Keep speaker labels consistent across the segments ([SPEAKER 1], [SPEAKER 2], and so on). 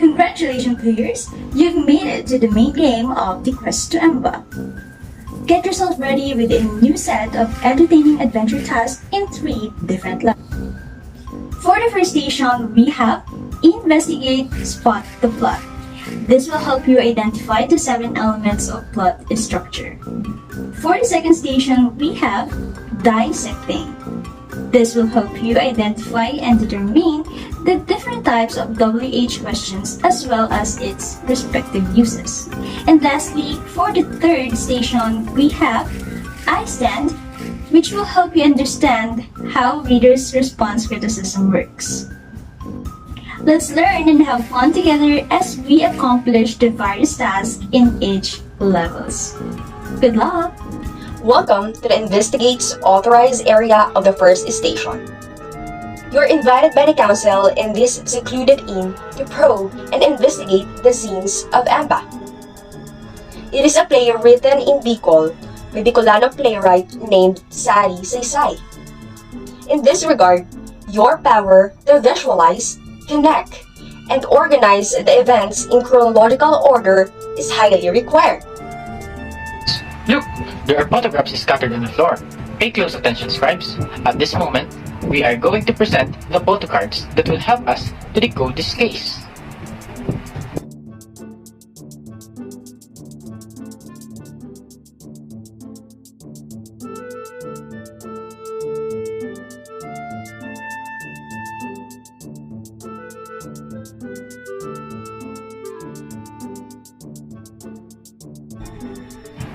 [SPEAKER 1] Congratulations players! You've made it to the main game of the Quest to Emba. Get yourself ready with a new set of entertaining adventure tasks in 3 different levels. For the first station, we have Investigate, Spot the Plot. This will help you identify the 7 elements of plot structure. For the second station, we have Dissecting. This will help you identify and determine the different types of WH questions as well as its respective uses. And lastly, for the third station, we have I Stand, which will help you understand how readers' response criticism works. Let's learn and have fun together as we accomplish the various tasks in each levels. Good luck!
[SPEAKER 2] Welcome to the Investigate's authorized area of the first station. You're invited by the council in this secluded inn to probe and investigate the scenes of Emba. It is a play written in Bicol by Bicolano playwright named Sari Saysay. In this regard, your power to visualize, connect, and organize the events in chronological order is highly required.
[SPEAKER 3] Look! There are photographs scattered on the floor. Pay close attention, scribes. At this moment, we are going to present the photo cards that will help us to decode this case.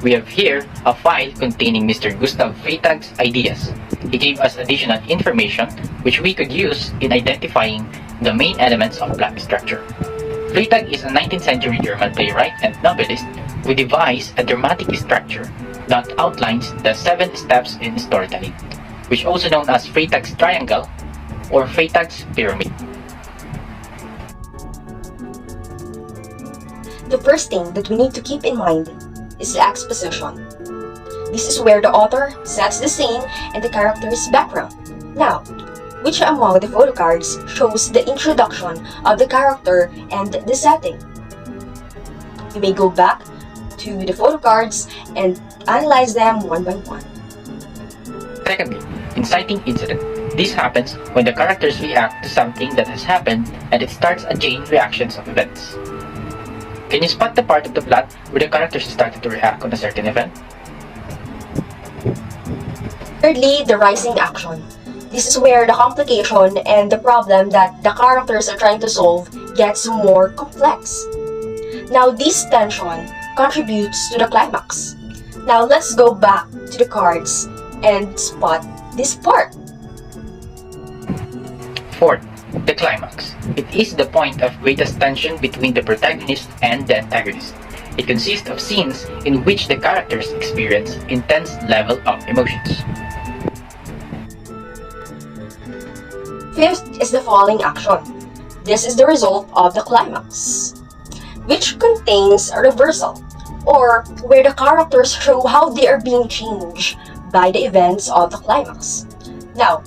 [SPEAKER 3] We have here a file containing Mr. Gustav Freytag's ideas. He gave us additional information which we could use in identifying the main elements of plot structure. Freytag is a 19th century German playwright and novelist who devised a dramatic structure that outlines the 7 steps in storytelling, which is also known as Freytag's triangle or Freytag's pyramid.
[SPEAKER 2] The first thing that we need to keep in mind is the exposition. This is where the author sets the scene and the character's background. Now, which among the photo cards shows the introduction of the character and the setting? You may go back to the photo cards and analyze them one by one.
[SPEAKER 3] Secondly, inciting incident. This happens when the characters react to something that has happened and it starts a chain reactions of events. Can you spot the part of the plot where the characters started to react on a certain event?
[SPEAKER 2] Thirdly, the rising action. This is where the complication and the problem that the characters are trying to solve gets more complex. Now, this tension contributes to the climax. Now, let's go back to the cards and spot this part.
[SPEAKER 3] Fourth, the climax. It is the point of greatest tension between the protagonist and the antagonist. It consists of scenes in which the characters experience intense level of emotions.
[SPEAKER 2] Fifth is the falling action. This is the result of the climax, which contains a reversal, or where the characters show how they are being changed by the events of the climax. Now,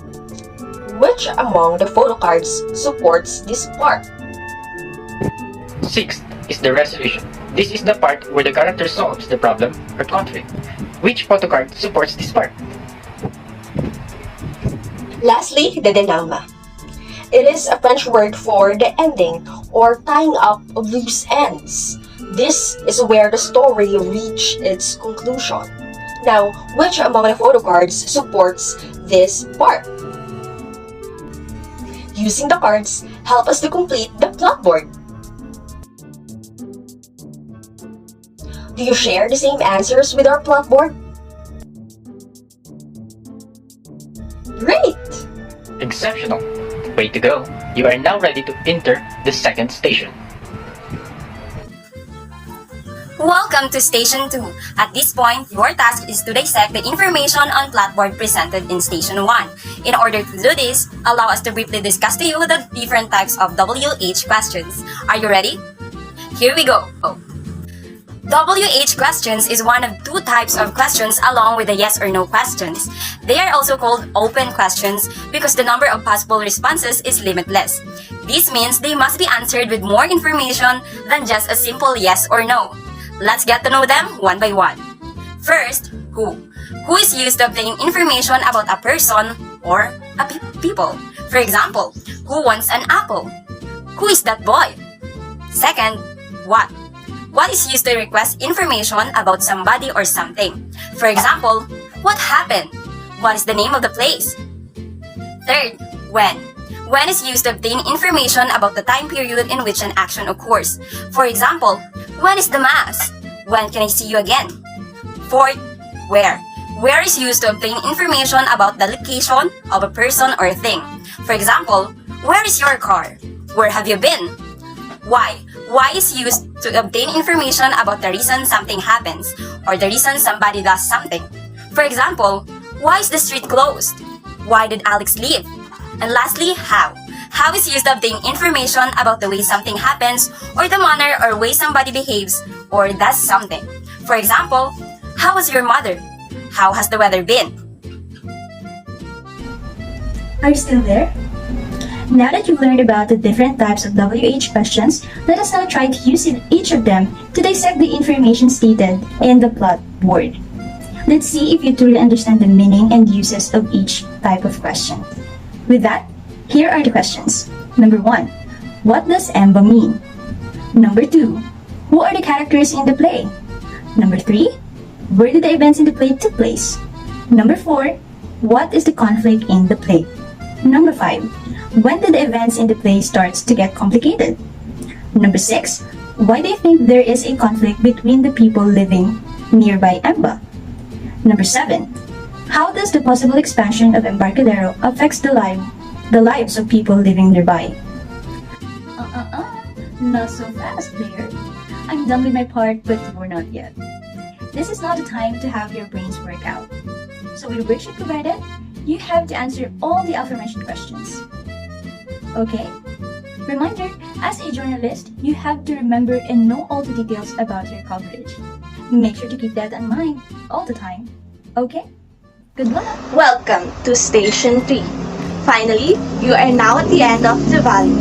[SPEAKER 2] which among the photo cards supports this part?
[SPEAKER 3] Sixth is the resolution. This is the part where the character solves the problem or conflict. Which photo card supports this part?
[SPEAKER 2] Lastly, the denouement. It is a French word for the ending or tying up of loose ends. This is where the story reaches its conclusion. Now, which among the photo cards supports this part? Using the cards, help us to complete the plot board. Do you share the same answers with our plot board? Great!
[SPEAKER 3] Exceptional! Way to go! You are now ready to enter the second station.
[SPEAKER 4] Welcome to Station 2. At this point, your task is to dissect the information on plotboard presented in Station 1. In order to do this, allow us to briefly discuss to you the different types of WH questions. Are you ready? Here we go. WH questions is one of two types of questions along with the yes or no questions. They are also called open questions because the number of possible responses is limitless. This means they must be answered with more information than just a simple yes or no. Let's get to know them one by one. First, who. Who is used to obtain information about a person or a people. For example, who wants an apple? Who is that boy? Second, what. What is used to request information about somebody or something. For example, what happened? What is the name of the place? Third, when. When is used to obtain information about the time period in which an action occurs. For example, when is the mass? When can I see you again? Fourth, where. Where is used to obtain information about the location of a person or thing. For example, where is your car? Where have you been? Why. Why is used to obtain information about the reason something happens or the reason somebody does something. For example, why is the street closed? Why did Alex leave? And lastly, how. How is used to obtain information about the way something happens or the manner or way somebody behaves or does something. For example, how was your mother? How has the weather been?
[SPEAKER 1] Are you still there? Now that you've learned about the different types of WH questions, let us now try to use each of them to dissect the information stated in the plot board. Let's see if you truly understand the meaning and uses of each type of question. With that, here are the questions. Number 1. What does Emba mean? Number 2. Who are the characters in the play? Number 3. Where did the events in the play take place? Number 4. What is the conflict in the play? Number 5. When did the events in the play start to get complicated? Number 6. Why do you think there is a conflict between the people living nearby Emba? Number 7. How does the possible expansion of Embarcadero affects the lives of people living nearby? Not so fast, player. I'm done with my part, but we're not yet. This is not the time to have your brains work out. So with the worksheet provided, you have to answer all the aforementioned questions. Okay? Reminder, as a journalist, you have to remember and know all the details about your coverage. Make sure to keep that in mind all the time. Okay? Good luck!
[SPEAKER 5] Welcome to Station 3. Finally, you are now at the end of the valley.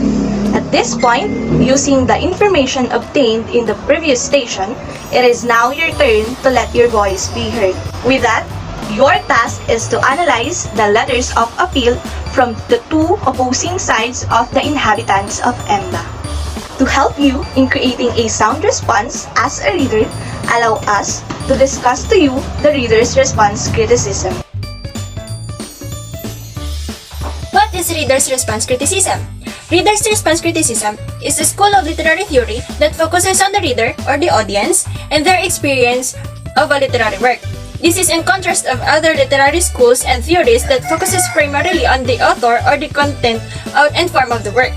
[SPEAKER 5] At this point, using the information obtained in the previous station, it is now your turn to let your voice be heard. With that, your task is to analyze the letters of appeal from the two opposing sides of the inhabitants of Emba. To help you in creating a sound response as a reader, allow us to discuss to you the reader's response criticism.
[SPEAKER 6] What is reader's response criticism? Reader's response criticism is a school of literary theory that focuses on the reader or the audience and their experience of a literary work. This is in contrast of other literary schools and theories that focuses primarily on the author or the content and form of the work.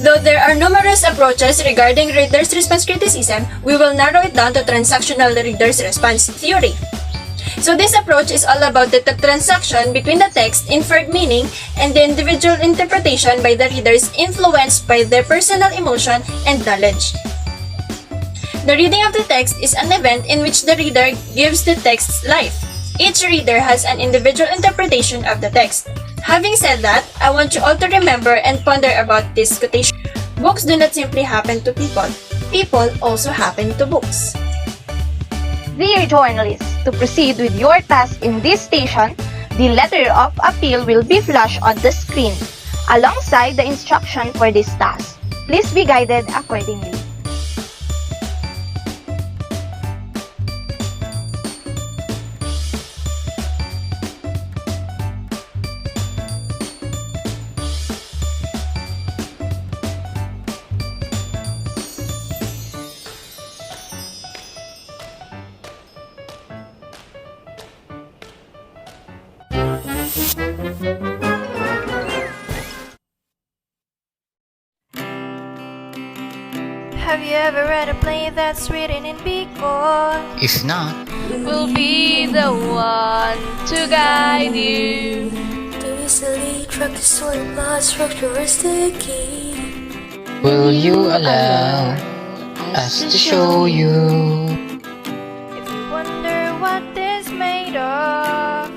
[SPEAKER 6] Though there are numerous approaches regarding reader's response criticism, we will narrow it down to transactional reader's response theory. So this approach is all about the transaction between the text, inferred meaning, and the individual interpretation by the readers influenced by their personal emotion and knowledge. The reading of the text is an event in which the reader gives the text life. Each reader has an individual interpretation of the text. Having said that, I want you all to remember and ponder about this quotation. Books do not simply happen to people. People also happen to books.
[SPEAKER 5] Dear journalists, to proceed with your task in this station, the letter of appeal will be flashed on the screen, alongside the instruction for this task. Please be guided accordingly.
[SPEAKER 7] Have you ever read a play that's written in Bicol?
[SPEAKER 8] If not,
[SPEAKER 7] We'll be the one to guide you.
[SPEAKER 9] To easily track the soil plot structure is the key.
[SPEAKER 8] will you allow
[SPEAKER 3] us to show you.
[SPEAKER 7] If you wonder what is made of,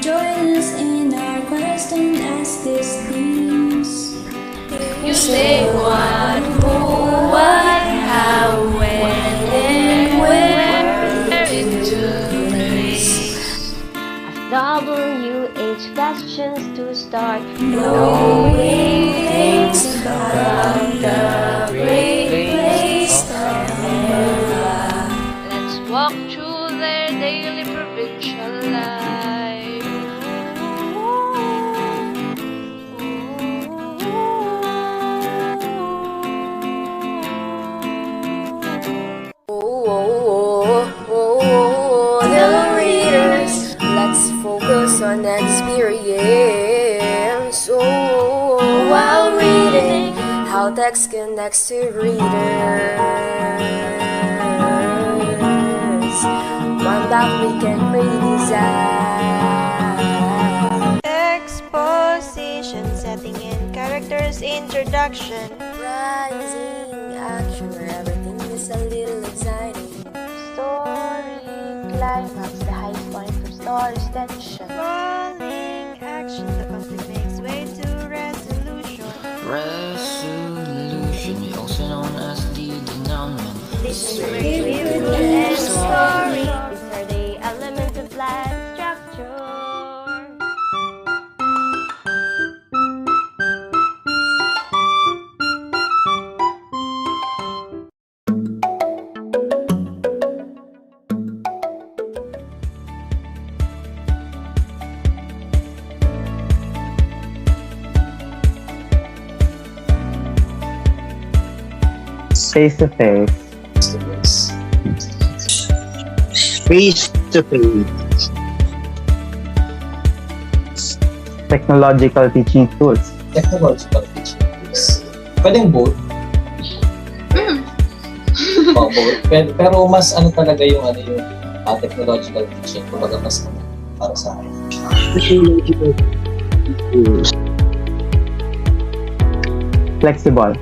[SPEAKER 9] Join us in our quest and ask these things.
[SPEAKER 7] you say what, who, what, how, when, and where it took place.
[SPEAKER 8] WH questions to start.
[SPEAKER 9] Knowing things about the great place of Emba.
[SPEAKER 7] Let's walk through their daily provincial life.
[SPEAKER 8] Hello readers, let's focus on experience. While reading, how text connects to readers. One that we can redesign.
[SPEAKER 10] Exposition, setting in characters, introduction.
[SPEAKER 8] Rising action where everything is a little exciting.
[SPEAKER 10] Story, climax, the high point for story's tension. Falling action, the conflict makes way to resolution.
[SPEAKER 11] Resolution, also known as the denouement.
[SPEAKER 10] This is where you give the end story.
[SPEAKER 8] These are the elements of life structure.
[SPEAKER 12] Face to face.
[SPEAKER 13] Face to face.
[SPEAKER 12] Technological teaching tools.
[SPEAKER 14] Technological teaching tools. Pwedeng both. Both. Pero mas ano talaga yung technological teaching. Kumbaga mas para sa akin.
[SPEAKER 13] Technological tools.
[SPEAKER 12] Flexible.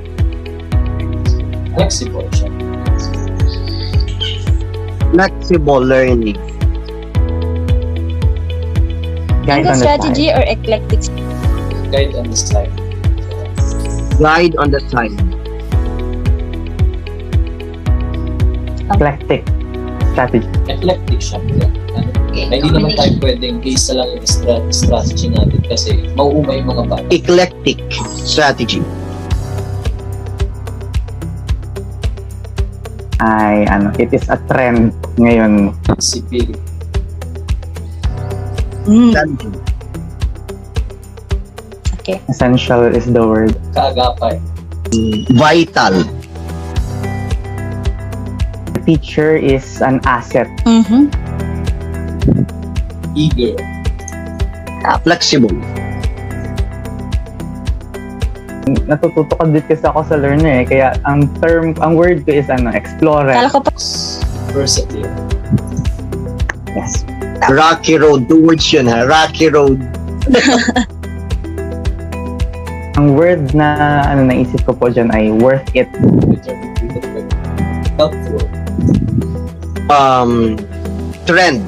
[SPEAKER 14] Flexible siya.
[SPEAKER 13] Flexible learning.
[SPEAKER 12] Guide on the
[SPEAKER 10] strategy
[SPEAKER 12] side.
[SPEAKER 10] or eclectic?
[SPEAKER 14] Guide on the slide.
[SPEAKER 13] Guide on the side.
[SPEAKER 12] Eclectic strategy.
[SPEAKER 14] Eclectic siya. Hindi naman tayo pwedeng base lang yung strategy natin kasi mauumay yung mga bata.
[SPEAKER 13] Eclectic strategy.
[SPEAKER 12] It is a trend ngayon.
[SPEAKER 14] Sipil.
[SPEAKER 13] Strategy.
[SPEAKER 10] Okay.
[SPEAKER 12] Essential is the word.
[SPEAKER 14] Kaagapay.
[SPEAKER 13] Vital.
[SPEAKER 12] The teacher is an asset.
[SPEAKER 14] Eager.
[SPEAKER 13] Flexible.
[SPEAKER 12] Natututo ka din kasi ako sa learner kaya ang word ko is explorer.
[SPEAKER 14] Versatile.
[SPEAKER 12] Yes.
[SPEAKER 13] Rocky road. Two words yun ha. Rocky road.
[SPEAKER 12] Ang word na naisip ko po dyan ay worth it.
[SPEAKER 14] Helpful.
[SPEAKER 13] Trend.